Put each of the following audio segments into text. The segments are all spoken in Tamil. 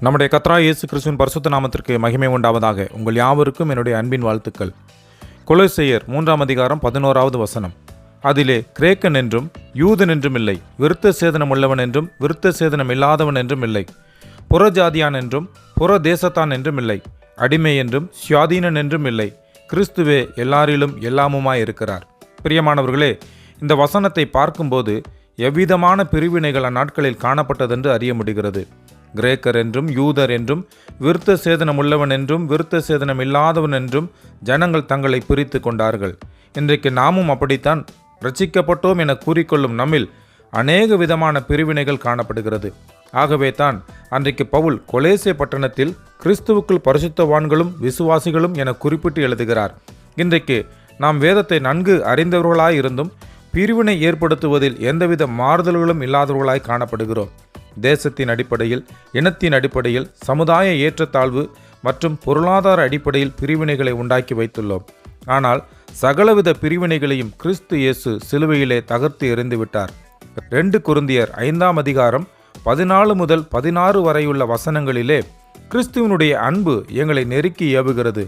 நம்முடைய கர்த்தராகிய இயேசு கிறிஸ்துவின் பரிசுத்த நாமத்திற்கு மகிமை உண்டாவதாக. உங்கள் யாவருக்கும் என்னுடைய அன்பின் வாழ்த்துக்கள். கொலோசையர் 3 வசனம். அதிலே கிரேக்கன் என்றும் யூதன் என்றும் இல்லை, விருத்த சேதனம் உள்ளவன் என்றும் விருத்த சேதனம் இல்லாதவன் என்றும் இல்லை, புறஜாதியான் என்றும் புற தேசத்தான் என்றும் இல்லை, அடிமை என்றும் சுயாதீனன் என்றும் இல்லை, கிறிஸ்துவே எல்லாரிலும் எல்லாமுமாய் இருக்கிறார். பிரியமானவர்களே, இந்த வசனத்தை பார்க்கும்போது எவ்விதமான பிரிவினைகள் அந்நாட்களில் காணப்பட்டதென்று அறிய முடிகிறது. கிரேக்கர் என்றும் யூதர் என்றும் விருத்த சேதனம் உள்ளவன் என்றும் விருத்த சேதனம் இல்லாதவன் என்றும் ஜனங்கள் தங்களை பிரித்து கொண்டார்கள். இன்றைக்கு நாமும் அப்படித்தான் ரட்சிக்கப்பட்டோம் என கூறிக்கொள்ளும் நம்மில் அநேக விதமான பிரிவினைகள் காணப்படுகிறது. ஆகவே தான் அன்றைக்கு பவுல் கொலேசே பட்டணத்தில் கிறிஸ்துவுக்குள் பரிசுத்தவான்களும் விசுவாசிகளும் என குறிப்பிட்டு எழுதுகிறார். இன்றைக்கு நாம் வேதத்தை நன்கு அறிந்தவர்களாயிருந்தும் பிரிவினை ஏற்படுத்துவதில் எந்தவித மாறுதல்களும் இல்லாதவர்களாய் காணப்படுகிறோம். தேசத்தின் அடிப்படையில், இனத்தின் அடிப்படையில், சமுதாய ஏற்றத்தாழ்வு மற்றும் பொருளாதார அடிப்படையில் பிரிவினைகளை உண்டாக்கி வைத்துள்ளோம். ஆனால் சகலவித பிரிவினைகளையும் கிறிஸ்து இயேசு சிலுவையிலே தகர்த்து எறிந்துவிட்டார். 2 கொரிந்தியர் 5 முதல் 16 வரையுள்ள வசனங்களிலே கிறிஸ்துவனுடைய அன்பு எங்களை நெருக்கி ஏவுகிறது.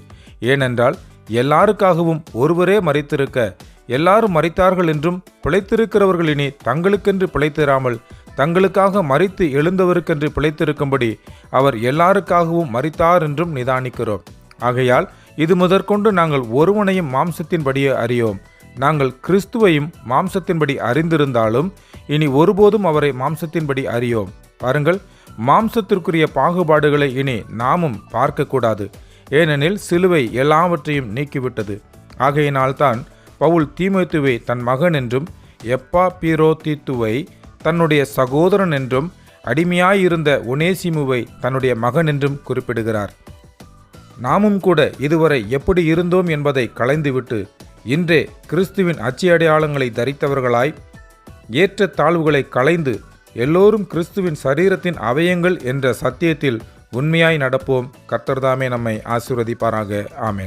ஏனென்றால் எல்லாருக்காகவும் ஒருவரே மரித்திருக்க எல்லாரும் மரித்தார்கள் என்றும் பிழைத்திருக்கிறவர்கள் இனி தங்களுக்கென்று பிழைத்திராமல் தங்களுக்காக மரித்து எழுந்தவருக்கென்று பிழைத்திருக்கும்படி அவர் எல்லாருக்காகவும் மரித்தார் என்றும் நிதானிக்கிறோம். ஆகையால் இது முதற்கொண்டு நாங்கள் ஒருவனையும் மாம்சத்தின்படியே அறியோம். நாங்கள் கிறிஸ்துவையும் மாம்சத்தின்படி அறிந்திருந்தாலும் இனி ஒருபோதும் அவரை மாம்சத்தின்படி அறியோம். பாருங்கள், மாம்சத்திற்குரிய பாகுபாடுகளை இனி நாமும் பார்க்கக்கூடாது. ஏனெனில் சிலுவை எல்லாவற்றையும் நீக்கிவிட்டது. ஆகையினால்தான் பவுல் தீமோத்தேயுவை தன் மகன் என்றும் எப்பாப்பிரோதீத்துவை தன்னுடைய சகோதரன் என்றும் அடிமையாயிருந்த ஒனேசிமுவை தன்னுடைய மகன் என்றும் குறிப்பிடுகிறார். நாமும் கூட இதுவரை எப்படி இருந்தோம் என்பதை களைந்துவிட்டு இன்றே கிறிஸ்துவின் அச்சி அடையாளங்களை தரித்தவர்களாய் ஏற்ற தாழ்வுகளை களைந்து எல்லோரும் கிறிஸ்துவின் சரீரத்தின் அவயங்கள் என்ற சத்தியத்தில் உண்மையாய் நடப்போம். கர்த்தர்தாமே நம்மை ஆசீர்வதிப்பாராக. ஆமென்.